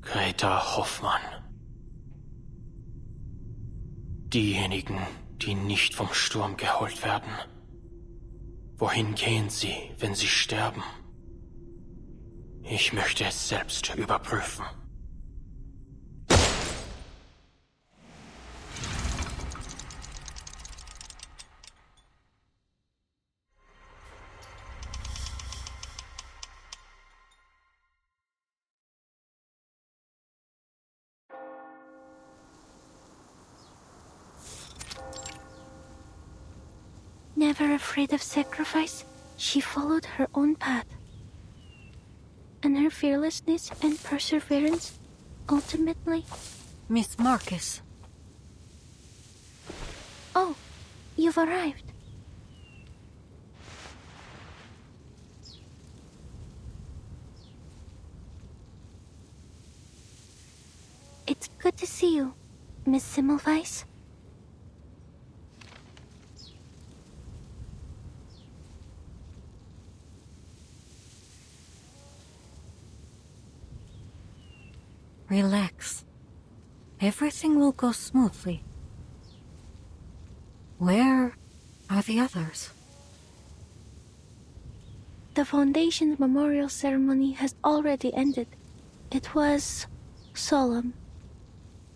Greta Hoffmann. Diejenigen, die nicht vom Sturm geholt werden. Wohin gehen sie, wenn sie sterben? Ich möchte es selbst überprüfen. Never afraid of sacrifice, she followed her own path. And her fearlessness and perseverance ultimately... Miss Marcus. Oh, you've arrived. It's good to see you, Miss Semmelweis. Relax. Everything will go smoothly. Where are the others? The Foundation's memorial ceremony has already ended. It was solemn.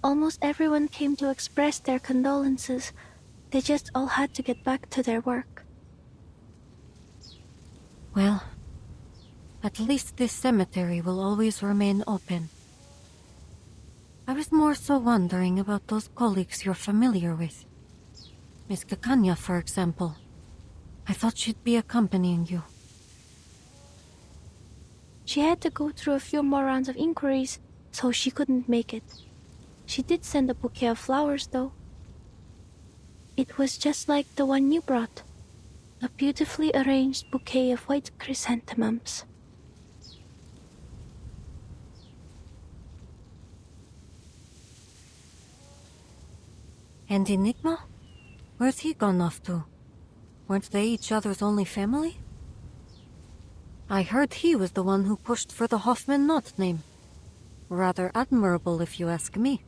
Almost everyone came to express their condolences. They just all had to get back to their work. Well, at least this cemetery will always remain open. I was more so wondering about those colleagues you're familiar with. Miss Kakanya, for example. I thought she'd be accompanying you. She had to go through a few more rounds of inquiries, so she couldn't make it. She did send a bouquet of flowers, though. It was just like the one you brought. A beautifully arranged bouquet of white chrysanthemums. And Enigma? Where's he gone off to? Weren't they each other's only family? I heard he was the one who pushed for the Hoffman Knot name. Rather admirable, if you ask me.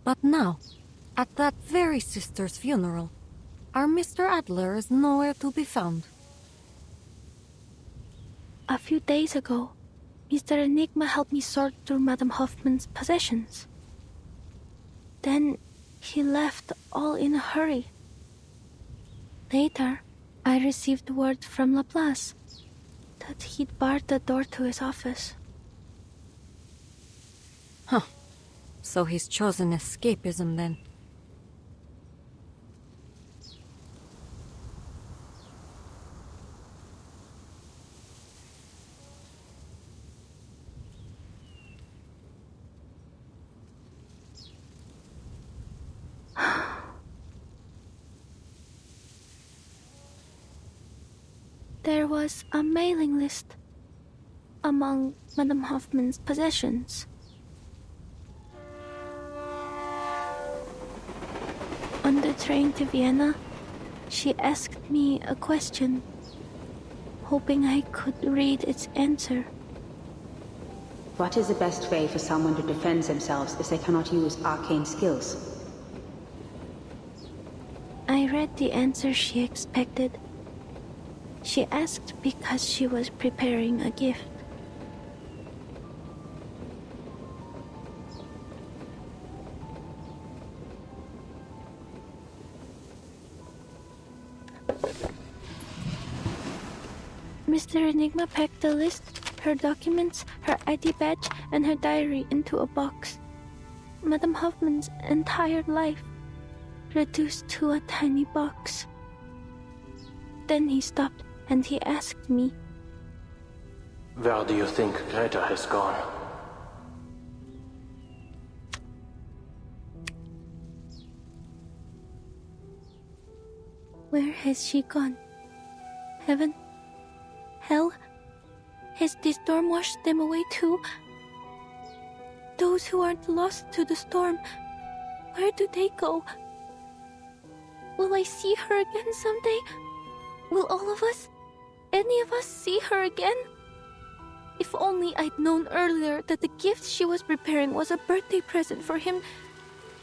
But now, at that very sister's funeral, our Mr. Adler is nowhere to be found. A few days ago, Mr. Enigma helped me sort through Madame Hoffman's possessions. Then he left all in a hurry. Later, I received word from Laplace that he'd barred the door to his office. Huh. So he's chosen escapism then. There was a mailing list among Madame Hoffman's possessions. On the train to Vienna, she asked me a question, hoping I could read its answer. What is the best way for someone to defend themselves if they cannot use arcane skills? I read the answer she expected. She asked because she was preparing a gift. Mr. Enigma packed the list, her documents, her ID badge, and her diary into a box. Madame Hoffman's entire life reduced to a tiny box. Then he stopped and he asked me, Where do you think Greta has gone? Where has she gone? Heaven? Hell? Has the storm washed them away too? Those who aren't lost to the storm, where do they go? Will I see her again someday? Will all of us, any of us, see her again? If only I'd known earlier that the gift she was preparing was a birthday present for him,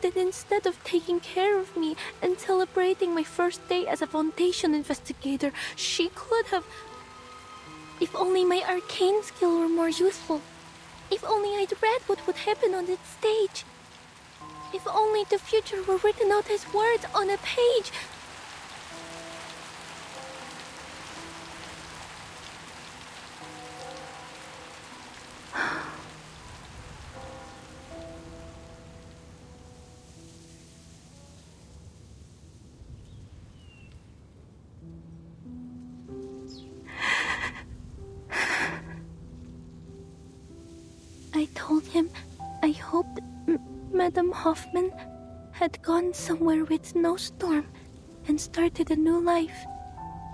that instead of taking care of me and celebrating my first day as a Foundation investigator, she could have... If only my arcane skill were more useful. If only I'd read what would happen on that stage. If only the future were written out as words on a page. I told him I hoped Madame Hoffman had gone somewhere with no storm and started a new life,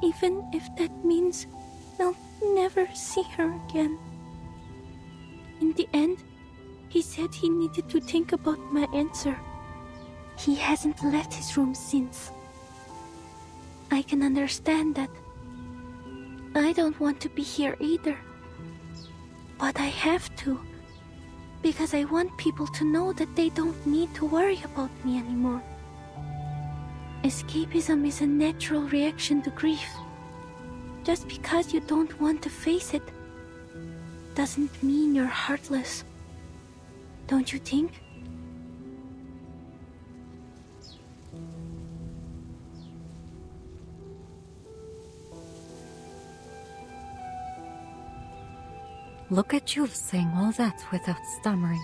even if that means I'll never see her again. In the end, he said he needed to think about my answer. He hasn't left his room since. I can understand that. I don't want to be here either. But I have to. Because I want people to know that they don't need to worry about me anymore. Escapism is a natural reaction to grief. Just because you don't want to face it doesn't mean you're heartless. Don't you think? Look at you saying all that without stammering.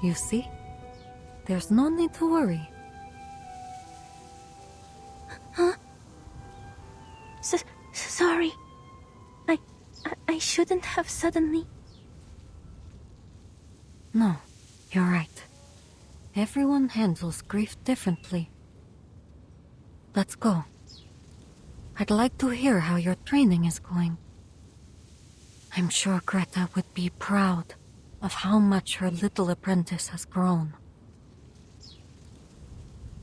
You see? There's no need to worry. Huh? Sorry. I shouldn't have suddenly... No, you're right. Everyone handles grief differently. Let's go. I'd like to hear how your training is going. I'm sure Greta would be proud of how much her little apprentice has grown.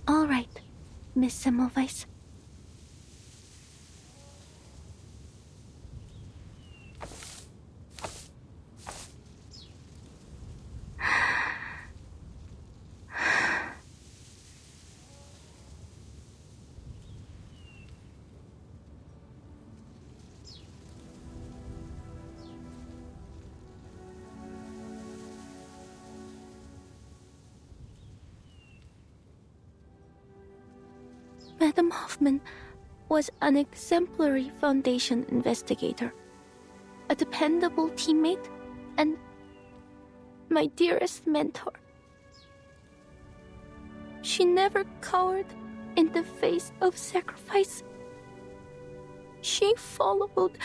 All right, Miss Semmelweis. Madame Hoffman was an exemplary Foundation investigator, a dependable teammate, and my dearest mentor. She never cowered in the face of sacrifice. She followed.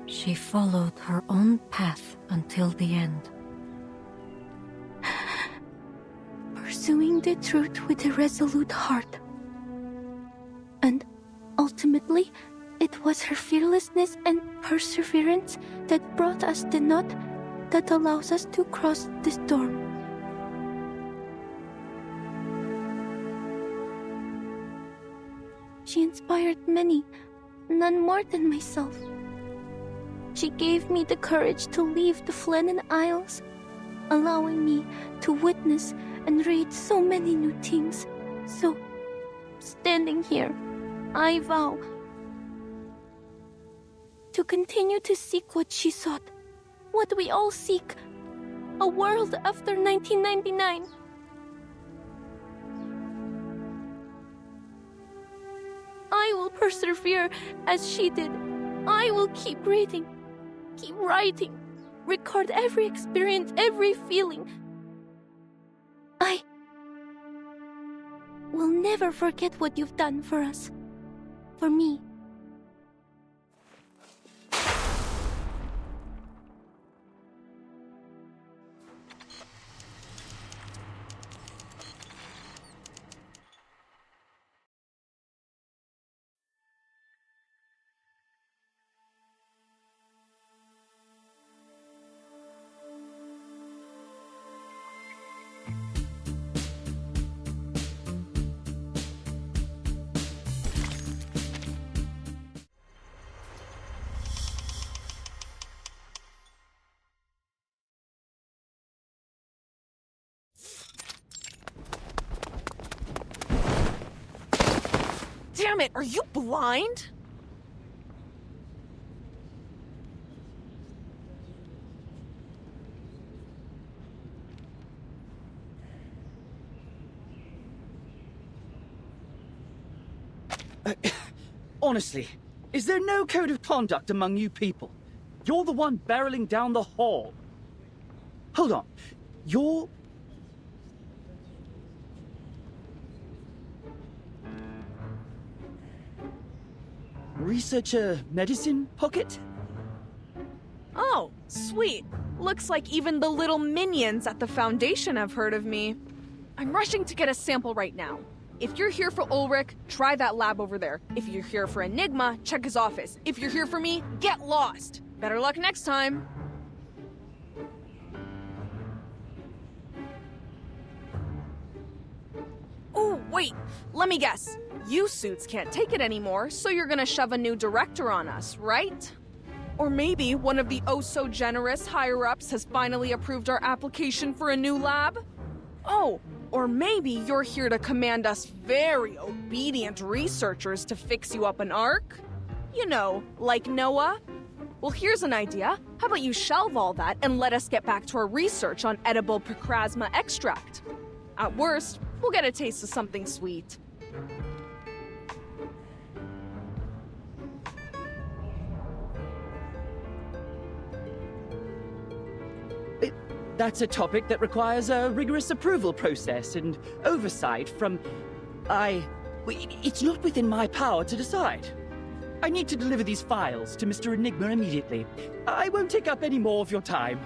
She followed her own path until the end. Pursuing the truth with a resolute heart. And ultimately, it was her fearlessness and perseverance that brought us the knot that allows us to cross the storm. She inspired many, none more than myself. She gave me the courage to leave the Flennon Isles, allowing me to witness and read so many new things. So, standing here, I vow to continue to seek what she sought, what we all seek, a world after 1999. I will persevere as she did. I will keep reading, keep writing, record every experience, every feeling. I will never forget what you've done for us, for me. Damn it, are you blind? Honestly, is there no code of conduct among you people? You're the one barreling down the hall. Hold on. You're... Researcher Medicine Pocket? Oh, sweet. Looks like even the little minions at the Foundation have heard of me. I'm rushing to get a sample right now. If you're here for Ulrich, try that lab over there. If you're here for Enigma, check his office. If you're here for me, get lost. Better luck next time. Oh, wait. Let me guess. You suits can't take it anymore, so you're gonna shove a new director on us, right? Or maybe one of the oh-so-generous higher-ups has finally approved our application for a new lab? Oh, or maybe you're here to command us very obedient researchers to fix you up an arc? You know, like Noah? Well, here's an idea. How about you shelve all that and let us get back to our research on edible Procrasma extract? At worst, we'll get a taste of something sweet. That's a topic that requires a rigorous approval process and oversight from... It's not within my power to decide. I need to deliver these files to Mr. Enigma immediately. I won't take up any more of your time.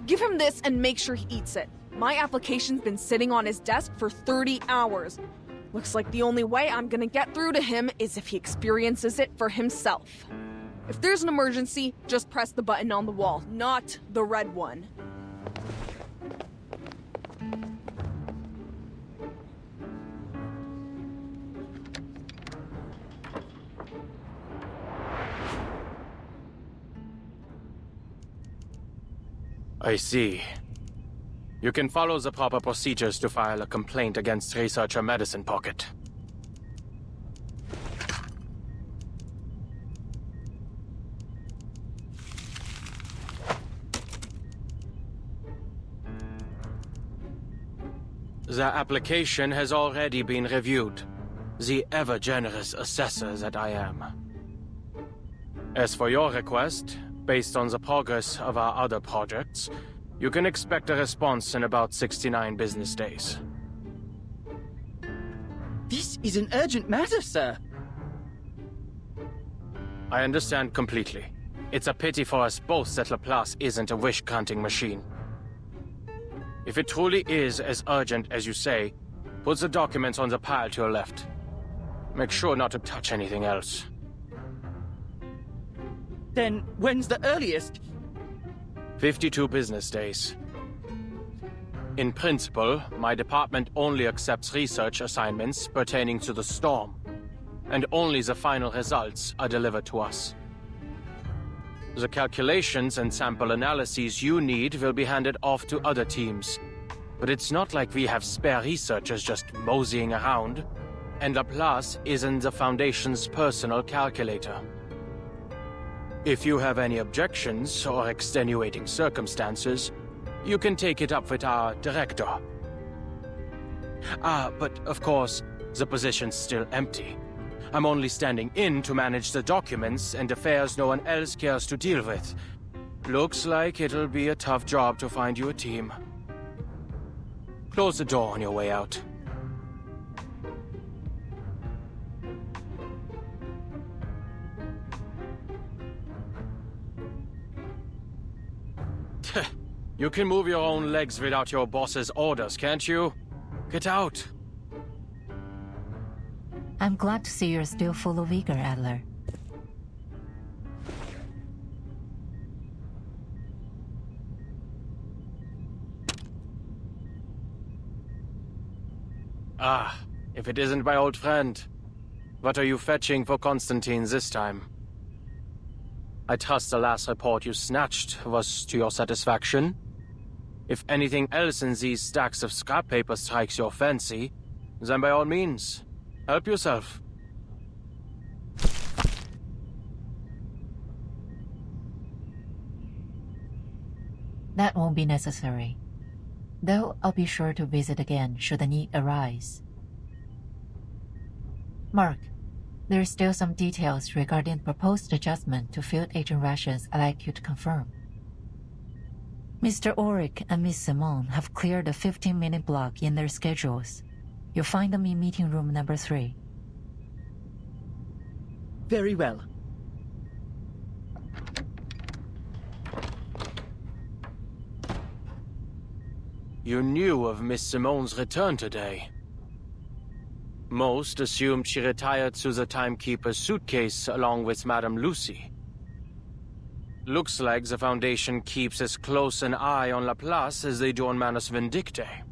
Give him this and make sure he eats it. My application's been sitting on his desk for 30 hours. Looks like the only way I'm gonna get through to him is if he experiences it for himself. If there's an emergency, just press the button on the wall, not the red one. I see. You can follow the proper procedures to file a complaint against Researcher Medicine Pocket. The application has already been reviewed. The ever-generous assessor that I am. As for your request, based on the progress of our other projects, you can expect a response in about 69 business days. This is an urgent matter, sir. I understand completely. It's a pity for us both that Laplace isn't a wish-granting machine. If it truly is as urgent as you say, put the documents on the pile to your left. Make sure not to touch anything else. Then when's the earliest? 52 business days. In principle, my department only accepts research assignments pertaining to the storm, and only the final results are delivered to us. The calculations and sample analyses you need will be handed off to other teams, but it's not like we have spare researchers just moseying around, and Laplace isn't the Foundation's personal calculator. If you have any objections or extenuating circumstances, you can take it up with our director. But of course, the position's still empty. I'm only standing in to manage the documents and affairs no one else cares to deal with. Looks like it'll be a tough job to find you a team. Close the door on your way out. You can move your own legs without your boss's orders, can't you? Get out! I'm glad to see you're still full of vigor, Adler. If it isn't my old friend. What are you fetching for Constantine this time? I trust the last report you snatched was to your satisfaction. If anything else in these stacks of scrap paper strikes your fancy, then by all means, help yourself. That won't be necessary. Though I'll be sure to visit again should the need arise. Mark, there are still some details regarding the proposed adjustment to field agent rations I'd like you to confirm. Mr. Ulrich and Miss Simone have cleared a 15-minute block in their schedules. You'll find them in meeting room number 3. Very well. You knew of Miss Simone's return today. Most assumed she retired to the timekeeper's suitcase along with Madame Lucy. Looks like the Foundation keeps as close an eye on Laplace as they do on Manus Vindictae.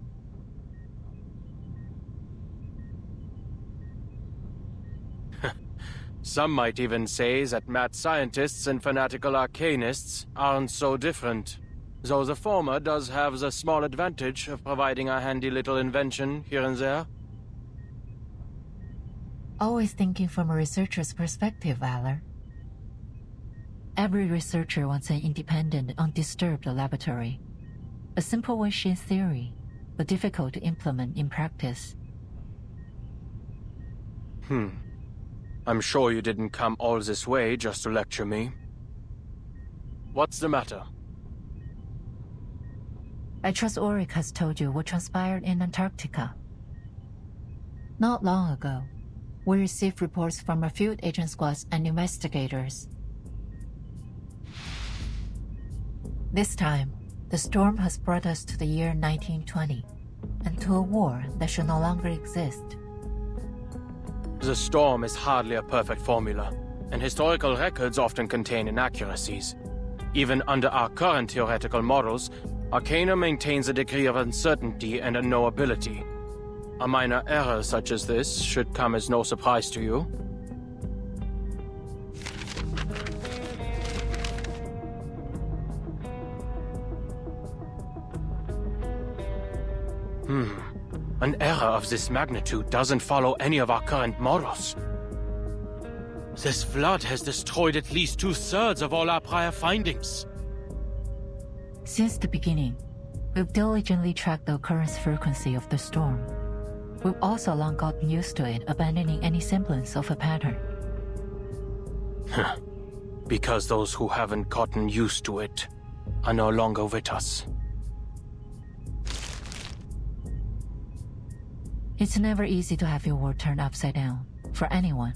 Some might even say that mad scientists and fanatical arcanists aren't so different, though the former does have the small advantage of providing a handy little invention here and there. Always thinking from a researcher's perspective, Valor. Every researcher wants an independent, undisturbed laboratory. A simple wish in theory, but difficult to implement in practice. I'm sure you didn't come all this way just to lecture me. What's the matter? I trust Ulrich has told you what transpired in Antarctica. Not long ago, we received reports from a field agent squads and investigators. This time, the storm has brought us to the year 1920, and to a war that should no longer exist. The storm is hardly a perfect formula, and historical records often contain inaccuracies. Even under our current theoretical models, Arcana maintains a degree of uncertainty and unknowability. A minor error such as this should come as no surprise to you. An error of this magnitude doesn't follow any of our current models. This flood has destroyed at least 2/3 of all our prior findings. Since the beginning, we've diligently tracked the occurrence frequency of the storm. We've also long gotten used to it, abandoning any semblance of a pattern. Because those who haven't gotten used to it are no longer with us. It's never easy to have your world turned upside down, for anyone.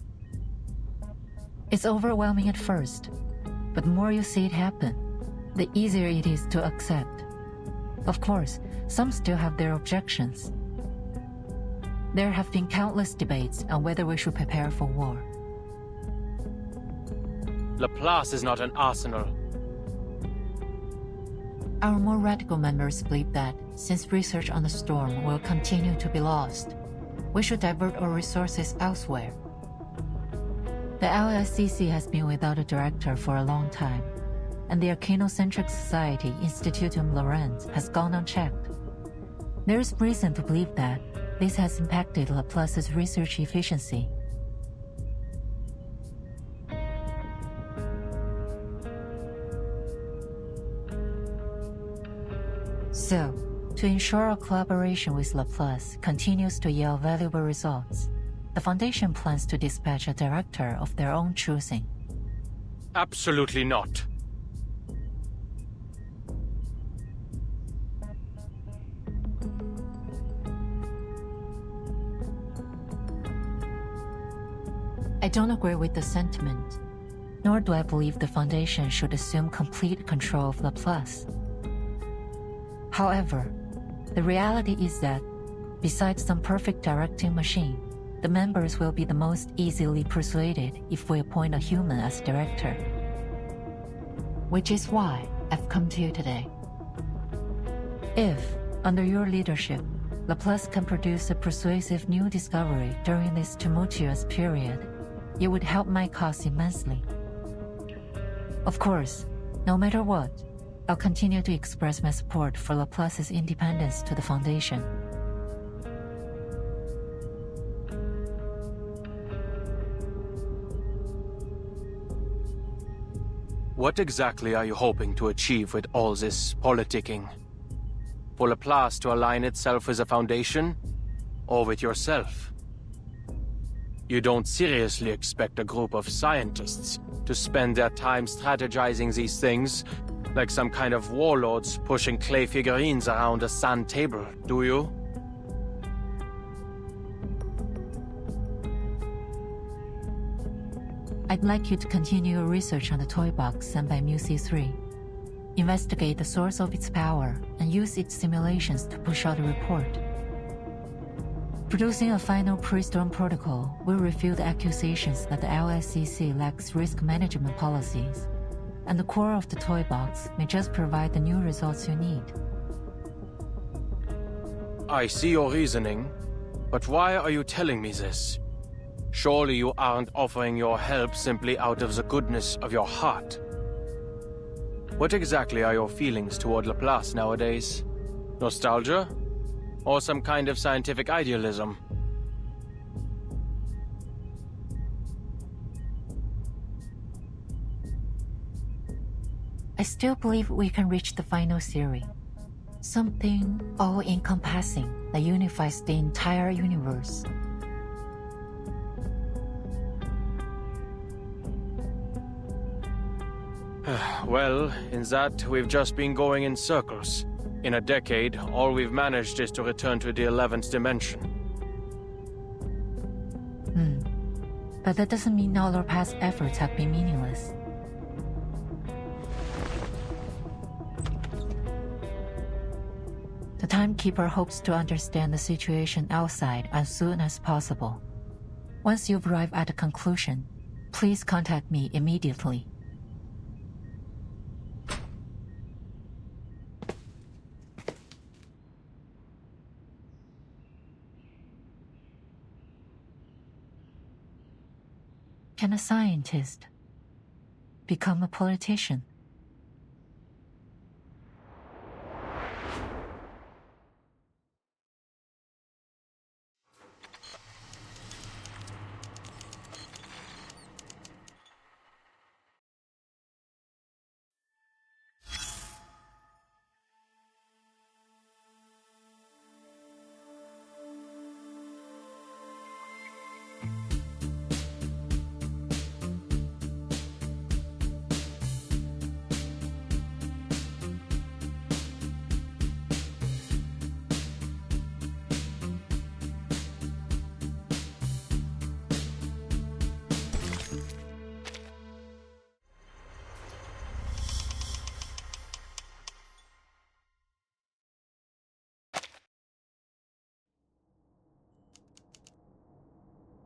It's overwhelming at first, but the more you see it happen, the easier it is to accept. Of course, some still have their objections. There have been countless debates on whether we should prepare for war. Laplace is not an arsenal. Our more radical members believe that, since research on the storm will continue to be lost, we should divert our resources elsewhere. The LSCC has been without a director for a long time, and the Arcanocentric Society Institutum Laurens has gone unchecked. There is reason to believe that this has impacted Laplace's research efficiency. So, to ensure our collaboration with Laplace continues to yield valuable results, the Foundation plans to dispatch a director of their own choosing. Absolutely not. I don't agree with the sentiment, nor do I believe the Foundation should assume complete control of Laplace. However, the reality is that, besides some perfect directing machine, the members will be the most easily persuaded if we appoint a human as director. Which is why I've come to you today. If, under your leadership, Laplace can produce a persuasive new discovery during this tumultuous period, it would help my cause immensely. Of course, no matter what, I'll continue to express my support for Laplace's independence to the Foundation. What exactly are you hoping to achieve with all this politicking? For Laplace to align itself with the Foundation? Or with yourself? You don't seriously expect a group of scientists to spend their time strategizing these things like some kind of warlords pushing clay figurines around a sand table, do you? I'd like you to continue your research on the toy box sent by MUC3. Investigate the source of its power and use its simulations to push out a report. Producing a final pre-storm protocol will refute the accusations that the LSCC lacks risk management policies, and the core of the toy box may just provide the new results you need. I see your reasoning, but why are you telling me this? Surely you aren't offering your help simply out of the goodness of your heart. What exactly are your feelings toward Laplace nowadays? Nostalgia? Or some kind of scientific idealism? I still believe we can reach the final theory. Something all-encompassing that unifies the entire universe. Well, in that, we've just been going in circles. In a decade, all we've managed is to return to the 11th dimension. But that doesn't mean all our past efforts have been meaningless. The Timekeeper hopes to understand the situation outside as soon as possible. Once you've arrived at a conclusion, please contact me immediately. Can a scientist become a politician?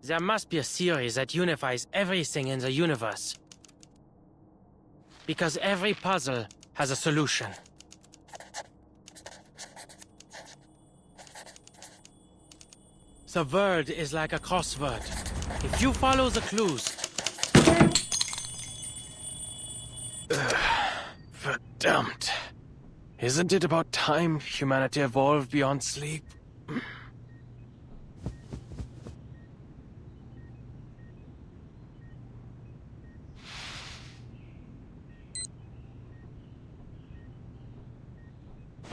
There must be a theory that unifies everything in the universe. Because every puzzle has a solution. The world is like a crossword. If you follow the clues... Verdammt. Isn't it about time humanity evolved beyond sleep?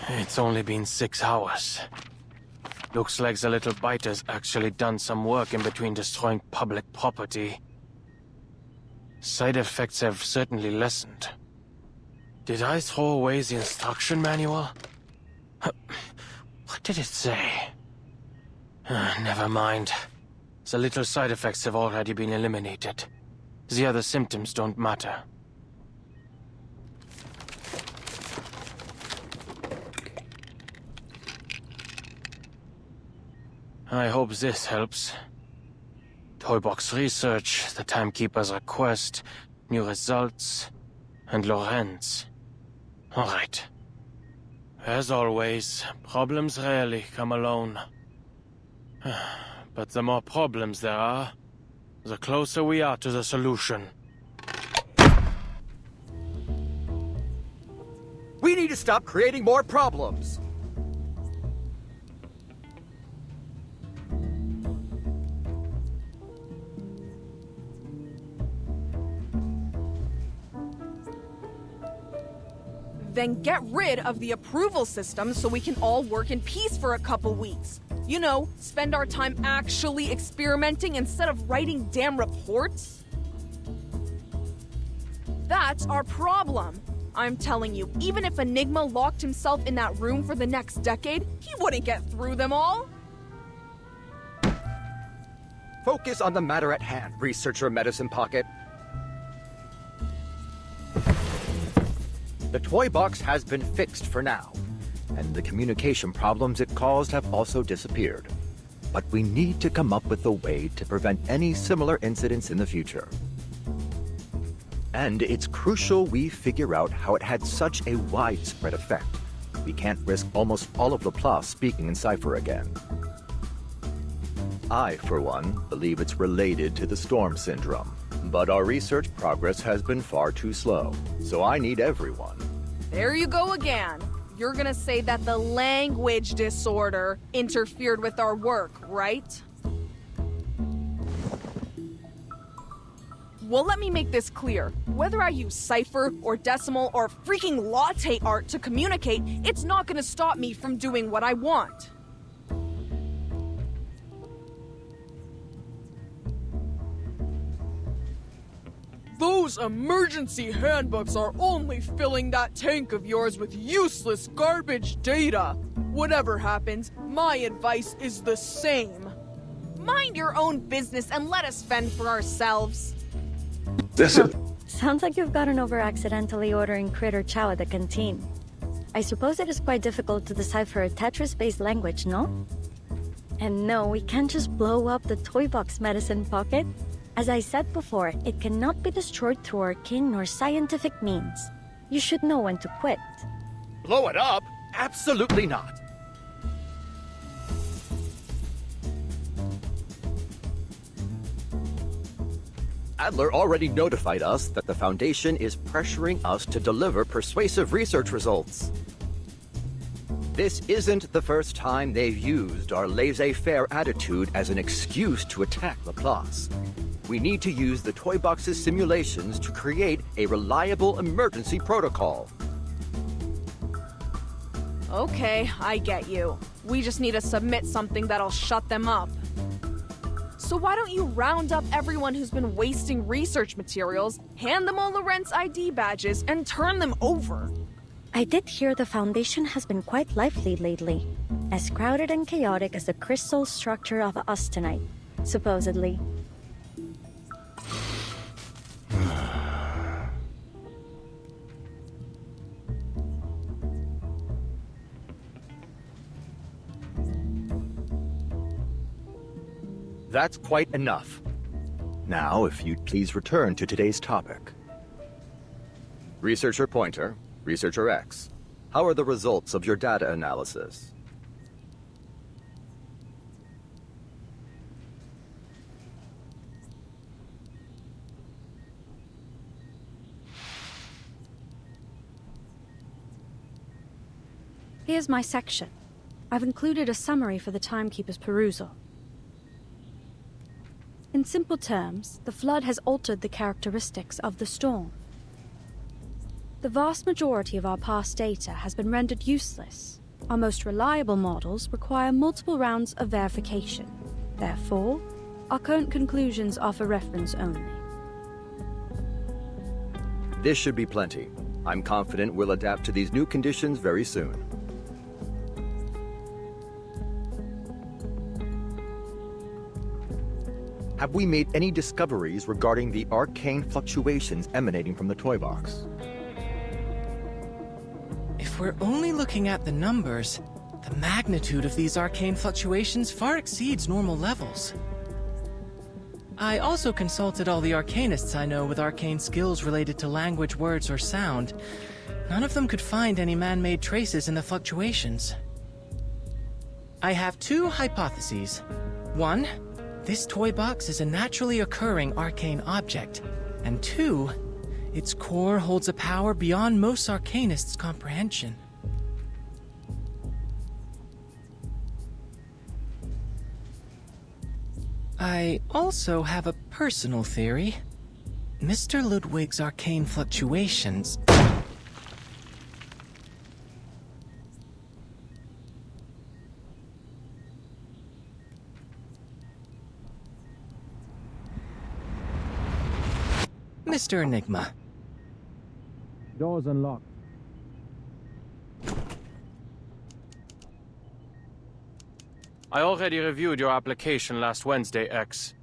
It's only been 6 hours. Looks like the little biter's actually done some work in between destroying public property. Side effects have certainly lessened. Did I throw away the instruction manual? What did it say? Never mind. The little side effects have already been eliminated. The other symptoms don't matter. I hope this helps. Toybox research, the Timekeeper's request, new results, and Lorenz. All right. As always, problems rarely come alone. But the more problems there are, the closer we are to the solution. We need to stop creating more problems. Then get rid of the approval system so we can all work in peace for a couple weeks. You know, spend our time actually experimenting instead of writing damn reports. That's our problem. I'm telling you, even if Enigma locked himself in that room for the next decade, he wouldn't get through them all. Focus on the matter at hand, Researcher Medicine Pocket. The toy box has been fixed for now, and the communication problems it caused have also disappeared. But we need to come up with a way to prevent any similar incidents in the future. And it's crucial we figure out how it had such a widespread effect. We can't risk almost all of Laplace speaking in Cypher again. I, for one, believe it's related to the Storm Syndrome. But our research progress has been far too slow, so I need everyone. There you go again. You're gonna say that the language disorder interfered with our work, right? Well, let me make this clear. Whether I use Cypher or Decimal or freaking latte art to communicate, it's not gonna stop me from doing what I want. Those emergency handbooks are only filling that tank of yours with useless garbage data. Whatever happens, my advice is the same. Mind your own business and let us fend for ourselves. Sounds like you've gotten over accidentally ordering Critter Chow at the canteen. I suppose it is quite difficult to decipher a Tetris-based language, no? And no, we can't just blow up the toy box, Medicine Pocket. As I said before, it cannot be destroyed through arcane nor scientific means. You should know when to quit. Blow it up? Absolutely not. Adler already notified us that the Foundation is pressuring us to deliver persuasive research results. This isn't the first time they've used our laissez-faire attitude as an excuse to attack Laplace. We need to use the toy box's simulations to create a reliable emergency protocol. Okay, I get you. We just need to submit something that'll shut them up. So why don't you round up everyone who's been wasting research materials, hand them all Lorentz ID badges, and turn them over? I did hear the Foundation has been quite lively lately. As crowded and chaotic as the crystal structure of austenite, supposedly. That's quite enough. Now, if you'd please return to today's topic. Researcher Pointer, Researcher X, how are the results of your data analysis? Here's my section. I've included a summary for the Timekeeper's perusal. In simple terms, the flood has altered the characteristics of the storm. The vast majority of our past data has been rendered useless. Our most reliable models require multiple rounds of verification. Therefore, our current conclusions are for reference only. This should be plenty. I'm confident we'll adapt to these new conditions very soon. Have we made any discoveries regarding the arcane fluctuations emanating from the toy box? If we're only looking at the numbers, the magnitude of these arcane fluctuations far exceeds normal levels. I also consulted all the arcanists I know with arcane skills related to language, words, or sound. None of them could find any man-made traces in the fluctuations. I have two hypotheses. One, this toy box is a naturally occurring arcane object. And two, Its core holds a power beyond most arcanists' comprehension. I also have a personal theory. Mr. Ludwig's arcane fluctuations... Mr. Enigma. Doors unlocked. I already reviewed your application last Wednesday, X.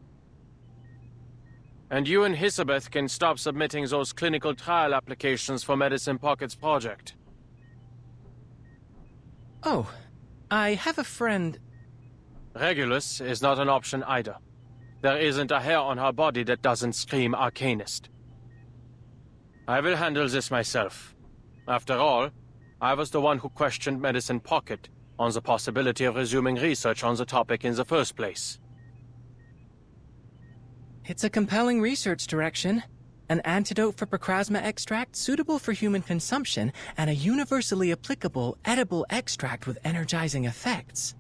And you and Hisabeth can stop submitting those clinical trial applications for Medicine Pocket's project. Oh, I have a friend... Regulus is not an option either. There isn't a hair on her body that doesn't scream Arcanist. I will handle this myself. After all, I was the one who questioned Medicine Pocket on the possibility of resuming research on the topic in the first place. It's a compelling research direction. An antidote for Procrasma extract suitable for human consumption, and a universally applicable, edible extract with energizing effects.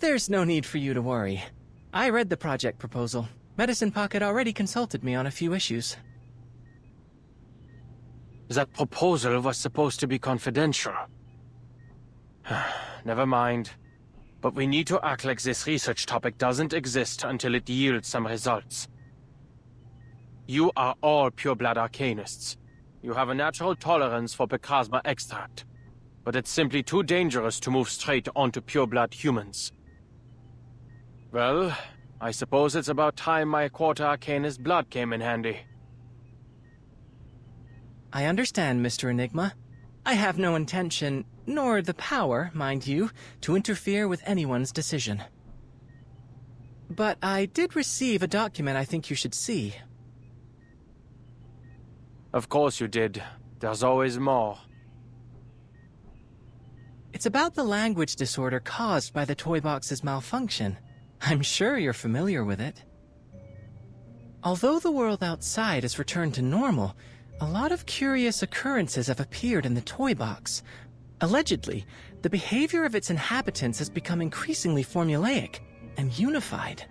There's no need for you to worry. I read the project proposal. Medicine Pocket already consulted me on a few issues. That proposal was supposed to be confidential. Never mind. But we need to act like this research topic doesn't exist until it yields some results. You are all pure-blood arcanists. You have a natural tolerance for Procrasma extract. But it's simply too dangerous to move straight onto pure-blood humans. Well, I suppose it's about time my quarter arcanist blood came in handy. I understand, Mr. Enigma. I have no intention, nor the power, mind you, to interfere with anyone's decision. But I did receive a document I think you should see. Of course you did. There's always more. It's about the language disorder caused by the toy box's malfunction. I'm sure you're familiar with it. Although the world outside has returned to normal, a lot of curious occurrences have appeared in the toy box. Allegedly, the behavior of its inhabitants has become increasingly formulaic and unified.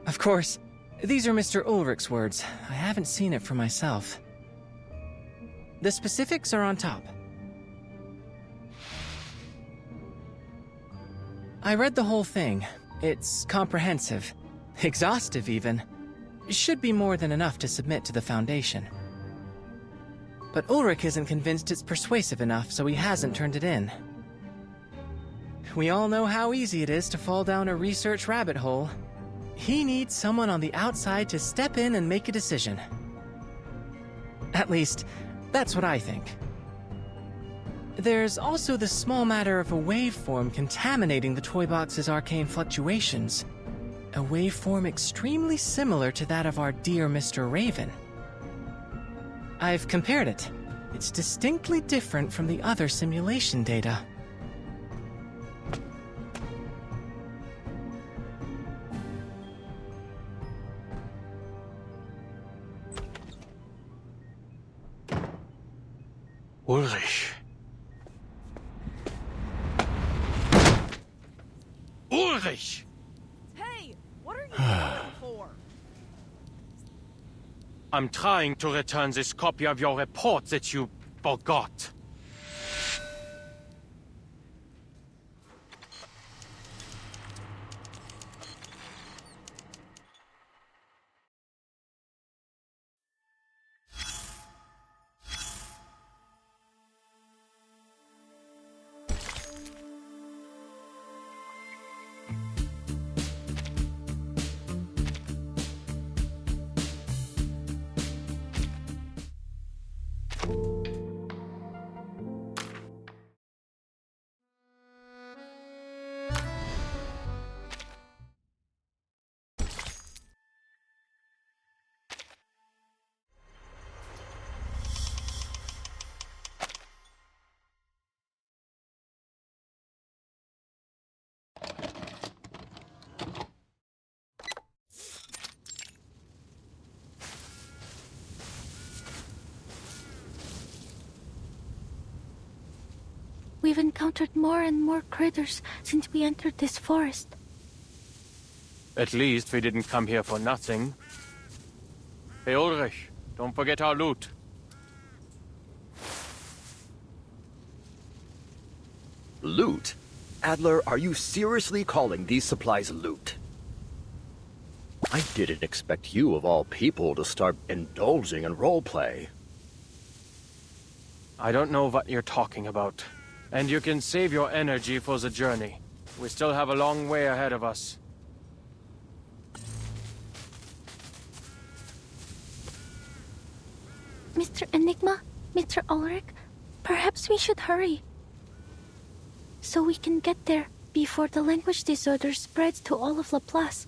Of course, these are Mr. Ulrich's words. I haven't seen it for myself. The specifics are on top. I read the whole thing. It's comprehensive. Exhaustive, even. Should be more than enough to submit to the Foundation. But Ulrich isn't convinced it's persuasive enough, so he hasn't turned it in. We all know how easy it is to fall down a research rabbit hole. He needs someone on the outside to step in and make a decision. At least, that's what I think. There's also the small matter of a waveform contaminating the toy box's arcane fluctuations. A waveform extremely similar to that of our dear Mr. Raven. I've compared it. It's distinctly different from the other simulation data. Ulrich. Ulrich! Hey, what are you waiting for? I'm trying to return this copy of your report that you forgot. We've encountered more and more critters since we entered this forest. At least we didn't come here for nothing. Hey Ulrich, don't forget our loot. Loot? Adler, are you seriously calling these supplies loot? I didn't expect you, of all people, to start indulging in roleplay. I don't know what you're talking about. And you can save your energy for the journey. We still have a long way ahead of us. Mr. Enigma, Mr. Ulrich, perhaps we should hurry. So we can get there before the language disorder spreads to all of Laplace.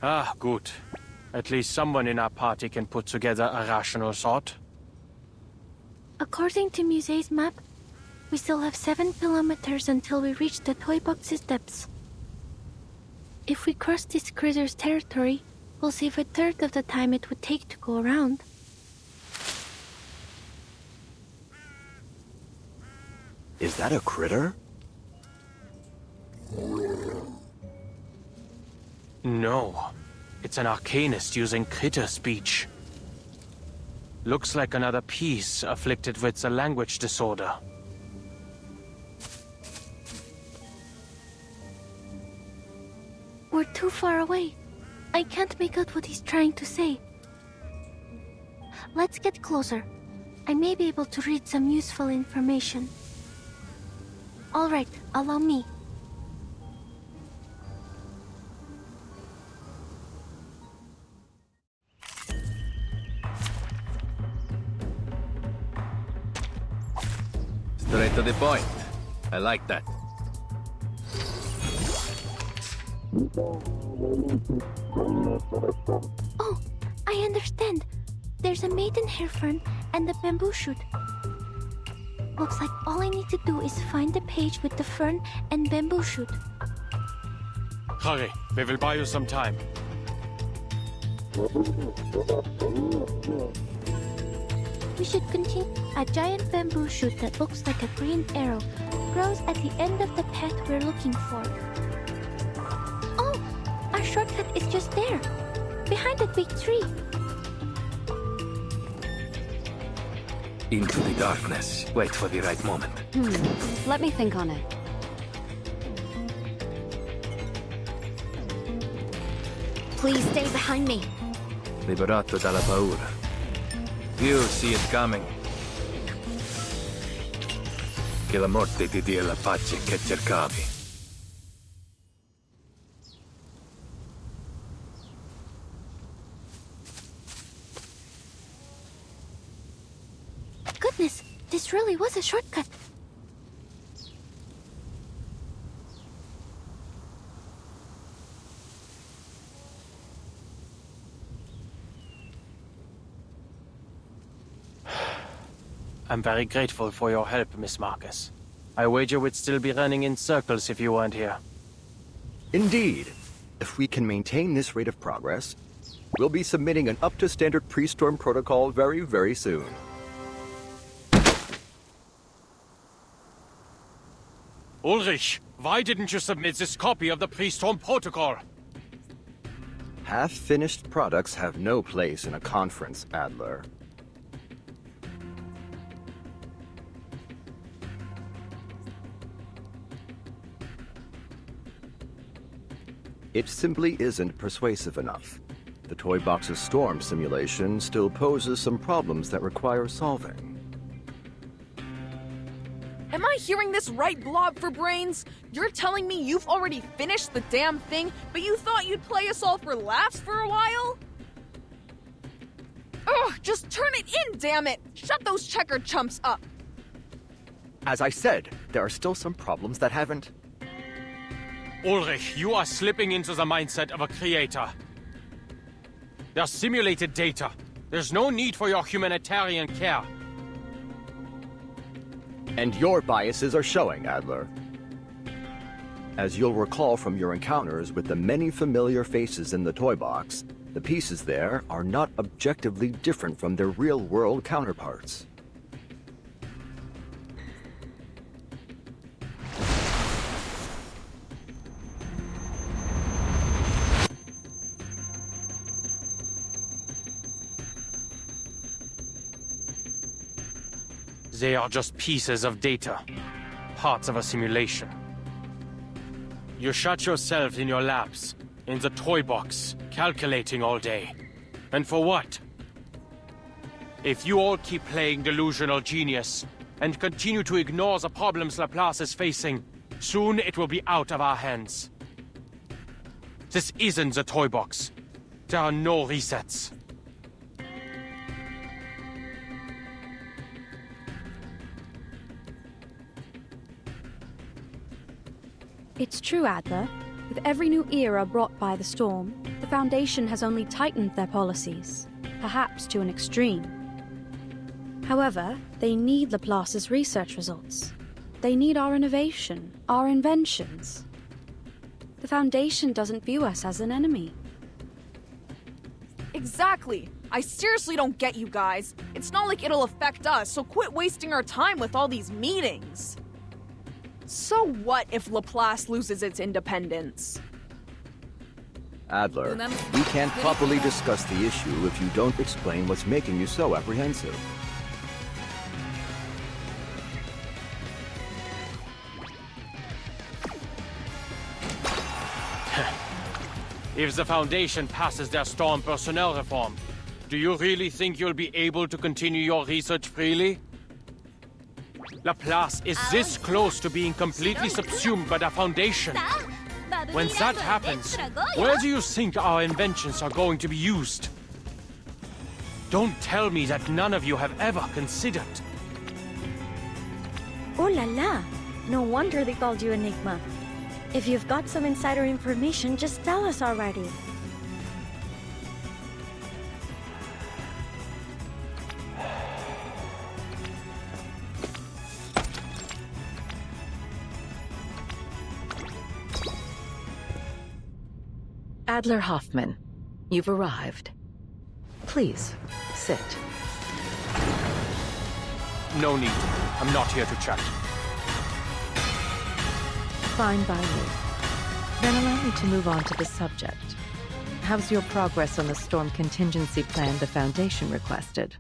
Ah, good. At least someone in our party can put together a rational thought. According to Muset's map, we still have 7 kilometers until we reach the toy box's depths. If we cross this critter's territory, we'll save a third of the time it would take to go around. Is that a critter? No. It's an arcanist using critter speech. Looks like another piece afflicted with a language disorder. We're too far away. I can't make out what he's trying to say. Let's get closer. I may be able to read some useful information. All right, allow me. Straight to the point. I like that. Oh, I understand. There's a maidenhair fern and a bamboo shoot. Looks like all I need to do is find the page with the fern and bamboo shoot. Hurry, we will buy you some time. We should continue. A giant bamboo shoot that looks like a green arrow grows at the end of the path we're looking for. Oh, our shortcut is just there, behind that big tree. Into the darkness. Wait for the right moment. Let me think on it. Please stay behind me. Liberato dalla paura. You see it coming. Che la morte ti dia la pace che cercavi. Goodness, this really was a shortcut. I'm very grateful for your help, Miss Marcus. I wager we'd still be running in circles if you weren't here. Indeed. If we can maintain this rate of progress, we'll be submitting an up-to-standard pre-storm protocol very, very soon. Ulrich, why didn't you submit this copy of the pre-storm protocol? Half-finished products have no place in a conference, Adler. It simply isn't persuasive enough. The Toy Box's storm simulation still poses some problems that require solving. Am I hearing this right, Blob for Brains? You're telling me you've already finished the damn thing, but you thought you'd play us all for laughs for a while? Ugh, just turn it in, damn it! Shut those checkered chumps up! As I said, there are still some problems that haven't... Ulrich, you are slipping into the mindset of a creator. They're simulated data. There's no need for your humanitarian care. And your biases are showing, Adler. As you'll recall from your encounters with the many familiar faces in the toy box, the pieces there are not objectively different from their real-world counterparts. They are just pieces of data, parts of a simulation. You shut yourself in your labs, in the toy box, calculating all day. And for what? If you all keep playing delusional genius, and continue to ignore the problems Laplace is facing, soon it will be out of our hands. This isn't the toy box. There are no resets. It's true, Adler. With every new era brought by the storm, the Foundation has only tightened their policies, perhaps to an extreme. However, they need Laplace's research results. They need our innovation, our inventions. The Foundation doesn't view us as an enemy. Exactly. I seriously don't get you guys. It's not like it'll affect us, so quit wasting our time with all these meetings. So what if Laplace loses its independence? Adler, we can't properly discuss the issue if you don't explain what's making you so apprehensive. If the Foundation passes their Storm personnel reform, do you really think you'll be able to continue your research freely? Laplace is this close to being completely subsumed by the Foundation. When that happens, where do you think our inventions are going to be used? Don't tell me that none of you have ever considered. Oh la la! No wonder they called you Enigma. If you've got some insider information, just tell us already. Adler Hoffman, you've arrived. Please, sit. No need. I'm not here to chat. Fine by me. Then allow me to move on to the subject. How's your progress on the storm contingency plan the Foundation requested?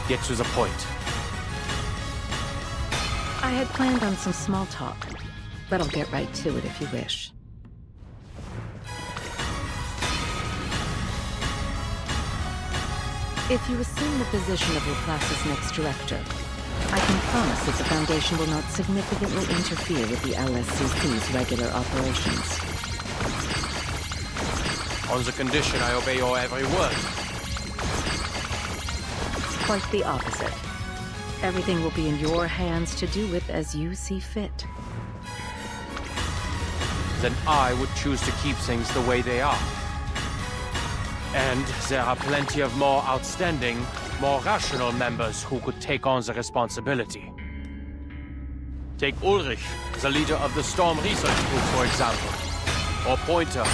Get to the point. I had planned on some small talk, but I'll get right to it if you wish. If you assume the position of Laplace's next director, I can promise that the Foundation will not significantly interfere with the LSCC's regular operations. On the condition I obey your every word. Quite the opposite. Everything will be in your hands to do with as you see fit. Then I would choose to keep things the way they are. And there are plenty of more outstanding, more rational members who could take on the responsibility. Take Ulrich, the leader of the Storm Research Group, for example. Or Pointer.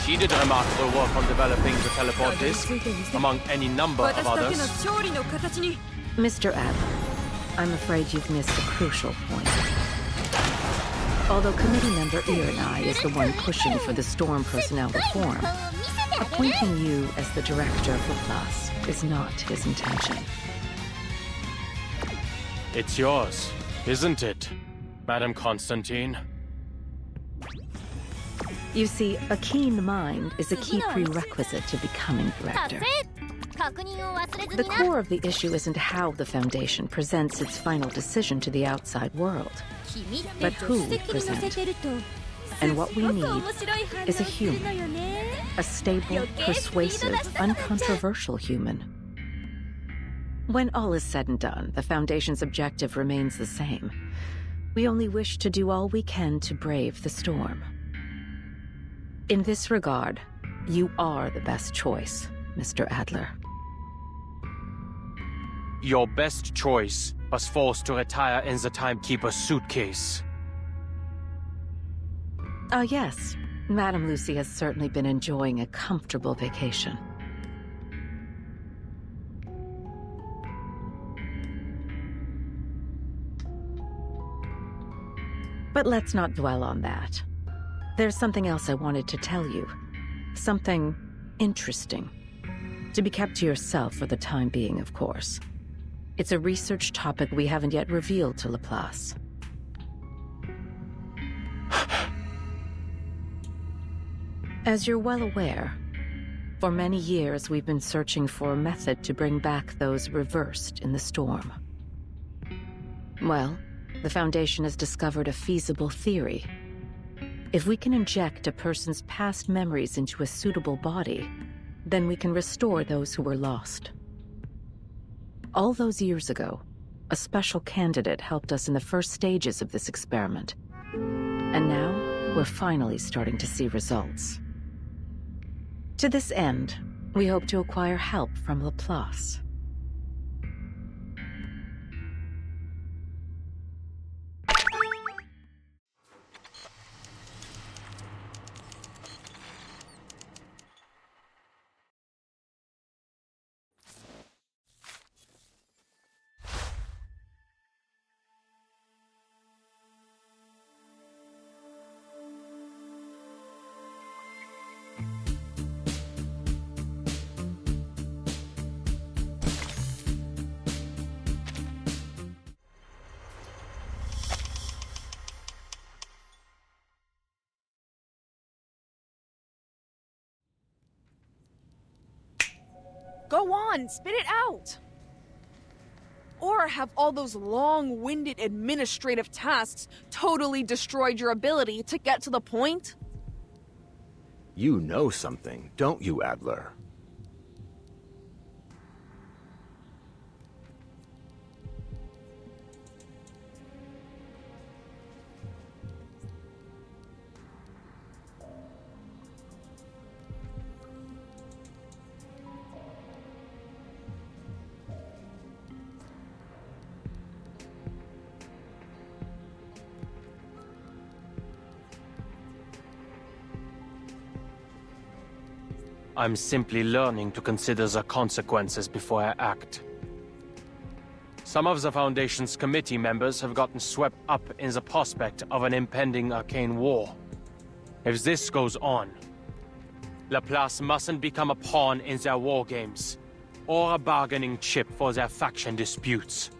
She did remarkable work on developing the teleport disc, among any number of others. Mr. Adler, I'm afraid you've missed a crucial point. Although Committee Member Irenai is the one pushing for the Storm personnel reform, appointing you as the director of Laplace is not his intention. It's yours, isn't it, Madam Constantine? You see, a keen mind is a key prerequisite to becoming director. The core of the issue isn't how the Foundation presents its final decision to the outside world, but who presents it. And what we need is a human. A stable, persuasive, uncontroversial human. When all is said and done, the Foundation's objective remains the same. We only wish to do all we can to brave the storm. In this regard, you are the best choice, Mr. Adler. Your best choice was forced to retire in the Timekeeper's suitcase. Yes. Madame Lucy has certainly been enjoying a comfortable vacation. But let's not dwell on that. There's something else I wanted to tell you. Something Interesting. To be kept to yourself for the time being, of course. It's a research topic we haven't yet revealed to Laplace. As you're well aware, for many years we've been searching for a method to bring back those reversed in the storm. Well, the Foundation has discovered a feasible theory. If we can inject a person's past memories into a suitable body, then we can restore those who were lost. All those years ago, a special candidate helped us in the first stages of this experiment. And now, we're finally starting to see results. To this end, we hope to acquire help from Laplace. Go on, spit it out! Or have all those long-winded administrative tasks totally destroyed your ability to get to the point? You know something, don't you, Adler? I'm simply learning to consider the consequences before I act. Some of the Foundation's committee members have gotten swept up in the prospect of an impending arcane war. If this goes on, Laplace mustn't become a pawn in their war games, or a bargaining chip for their faction disputes.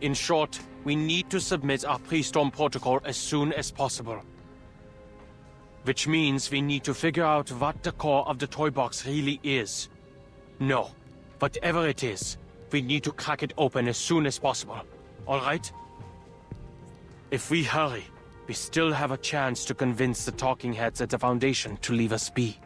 In short, we need to submit our pre-storm protocol as soon as possible. Which means we need to figure out what the core of the toy box really is. No, whatever it is, we need to crack it open as soon as possible. All right? If we hurry, we still have a chance to convince the talking heads at the Foundation to leave us be.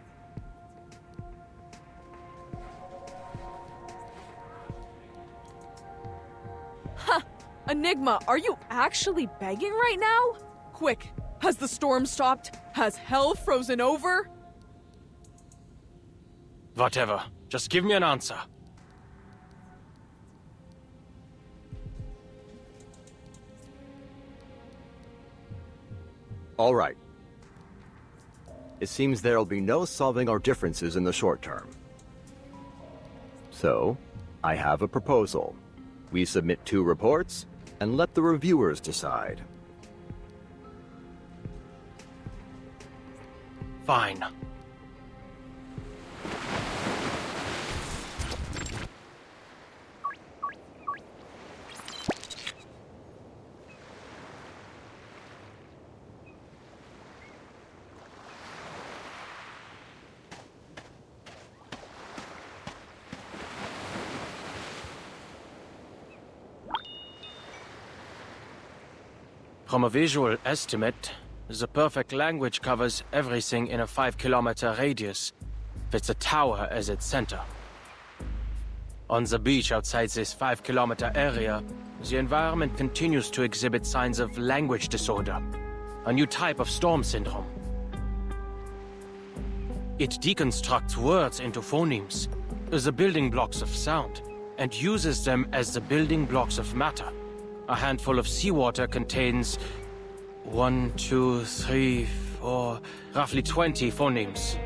Huh! Enigma, are you actually begging right now? Quick! Has the storm stopped? Has hell frozen over? Whatever. Just give me an answer. All right. It seems there'll be no solving our differences in the short term. So, I have a proposal. We submit 2 reports, and let the reviewers decide. Fine. From a visual estimate, the perfect language covers everything in a 5-kilometer radius, with the tower as its center. On the beach outside this 5-kilometer area, the environment continues to exhibit signs of language disorder, a new type of storm syndrome. It deconstructs words into phonemes, the building blocks of sound, and uses them as the building blocks of matter. A handful of seawater contains 1, 2, 3, 4, roughly 20 phonemes.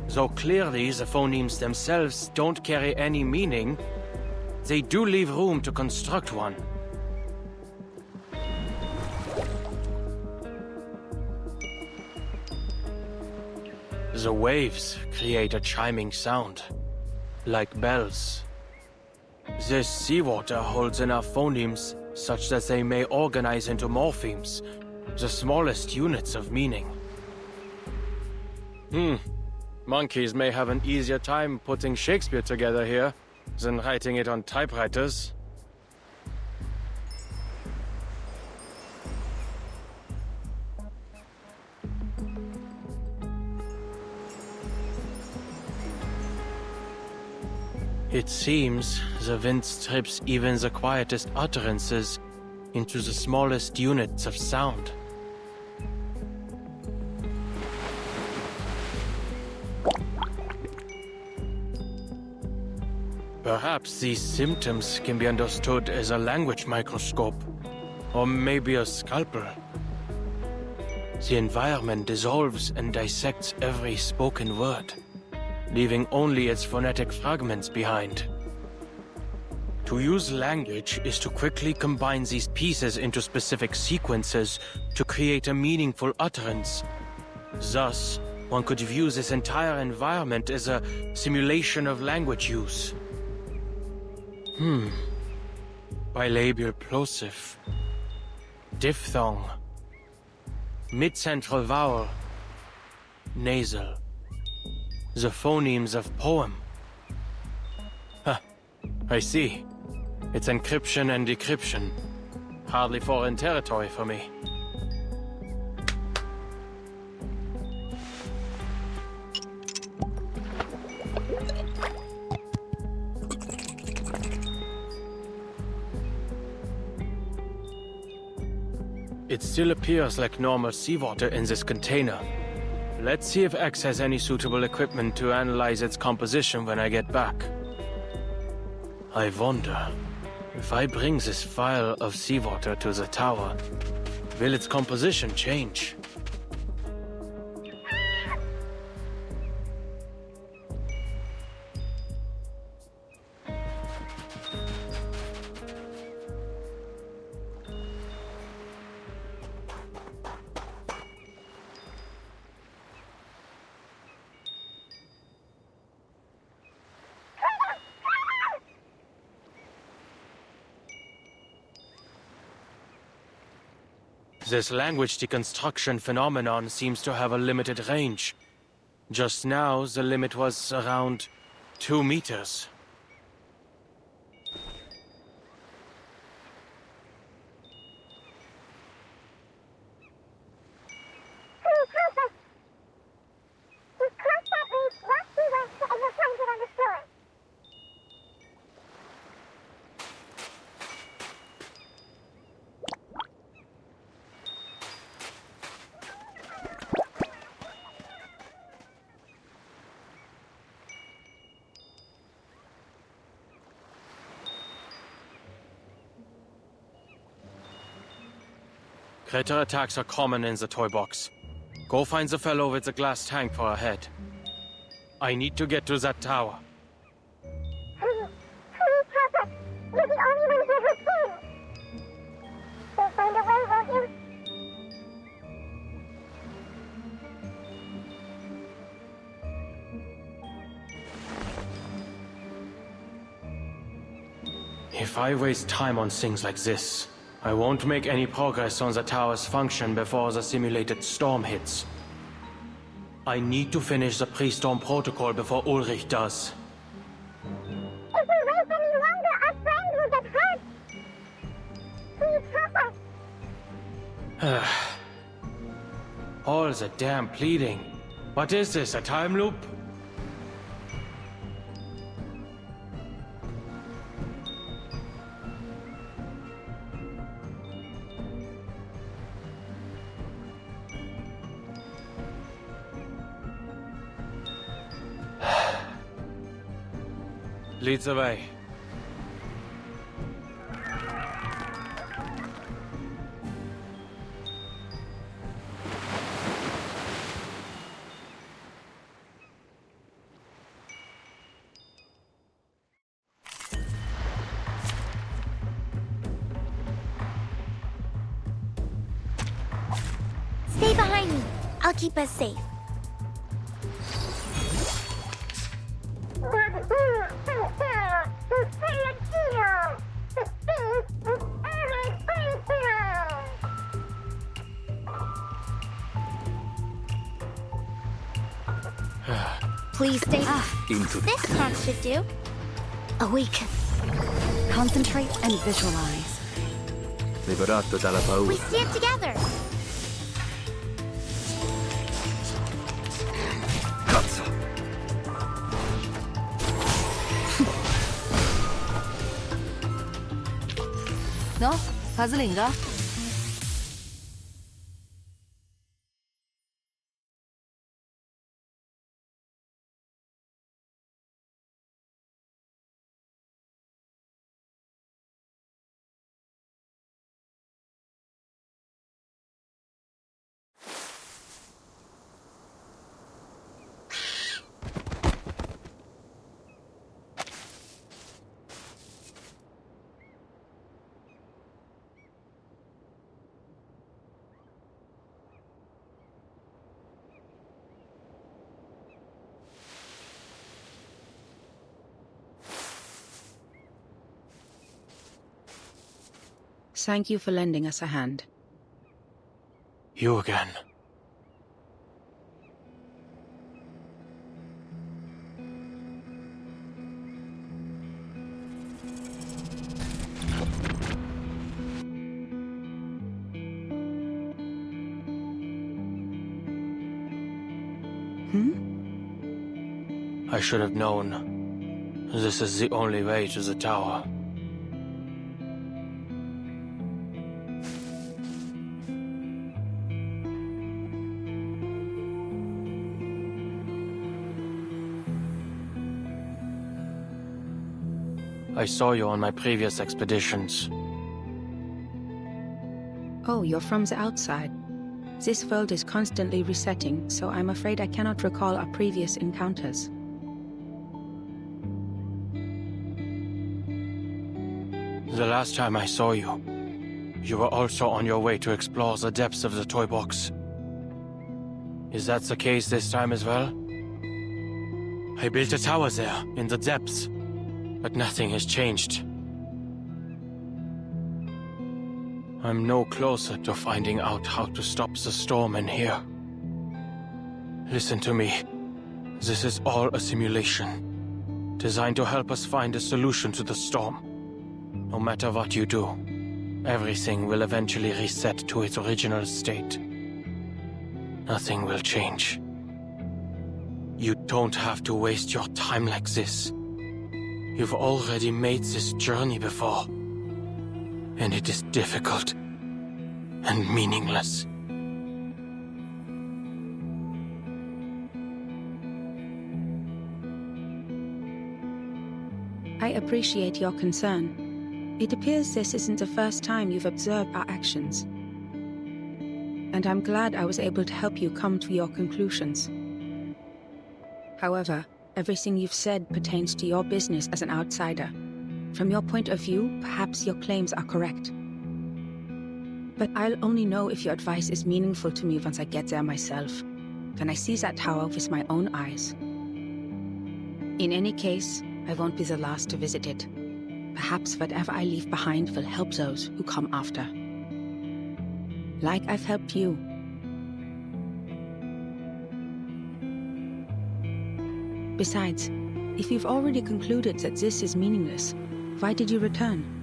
Though clearly the phonemes themselves don't carry any meaning, they do leave room to construct one. The waves create a chiming sound, like bells. This seawater holds enough phonemes such that they may organize into morphemes, the smallest units of meaning. Monkeys may have an easier time putting Shakespeare together here than writing it on typewriters. It seems the wind strips even the quietest utterances into the smallest units of sound. Perhaps these symptoms can be understood as a language microscope, or maybe a scalpel. The environment dissolves and dissects every spoken word, leaving only its phonetic fragments behind. To use language is to quickly combine these pieces into specific sequences to create a meaningful utterance. Thus, one could view this entire environment as a simulation of language use. Bilabial plosive. Diphthong. Mid-central vowel. Nasal. The phonemes of poem. I see. It's encryption and decryption. Hardly foreign territory for me. It still appears like normal seawater in this container. Let's see if X has any suitable equipment to analyze its composition when I get back. I wonder, if I bring this vial of seawater to the tower, will its composition change? This language deconstruction phenomenon seems to have a limited range. Just now, the limit was around 2 meters. Critter attacks are common in the toy box. Go find the fellow with the glass tank for a head. I need to get to that tower. You're the only one who has seen. You'll find a way, won't you? If I waste time on things like this, I won't make any progress on the tower's function before the simulated storm hits. I need to finish the pre-storm protocol before Ulrich does. If we wait any longer, our friend will get hurt. Please help us. All the damn pleading. What is this, a time loop? Leads the way. Stay behind me. I'll keep us safe. Please stay. Into This clock should do. Awaken. Concentrate and visualize. liberato dalla paura. We stand together. Cazzo. No? Puzzlinga? Thank you for lending us a hand. You again. I should have known. This is the only way to the tower. I saw you on my previous expeditions. Oh, you're from the outside. This world is constantly resetting, so I'm afraid I cannot recall our previous encounters. The last time I saw you, you were also on your way to explore the depths of the toy box. Is that the case this time as well? I built a tower there, in the depths, but nothing has changed. I'm no closer to finding out how to stop the storm in here. Listen to me. This is all a simulation, designed to help us find a solution to the storm. No matter what you do, everything will eventually reset to its original state. Nothing will change. You don't have to waste your time like this. You've already made this journey before. And it is difficult and meaningless. I appreciate your concern. It appears this isn't the first time you've observed our actions. And I'm glad I was able to help you come to your conclusions. However, everything you've said pertains to your business as an outsider. From your point of view, perhaps your claims are correct. But I'll only know if your advice is meaningful to me once I get there myself, when I see that tower with my own eyes. In any case, I won't be the last to visit it. Perhaps whatever I leave behind will help those who come after. Like I've helped you. Besides, if you've already concluded that this is meaningless, why did you return?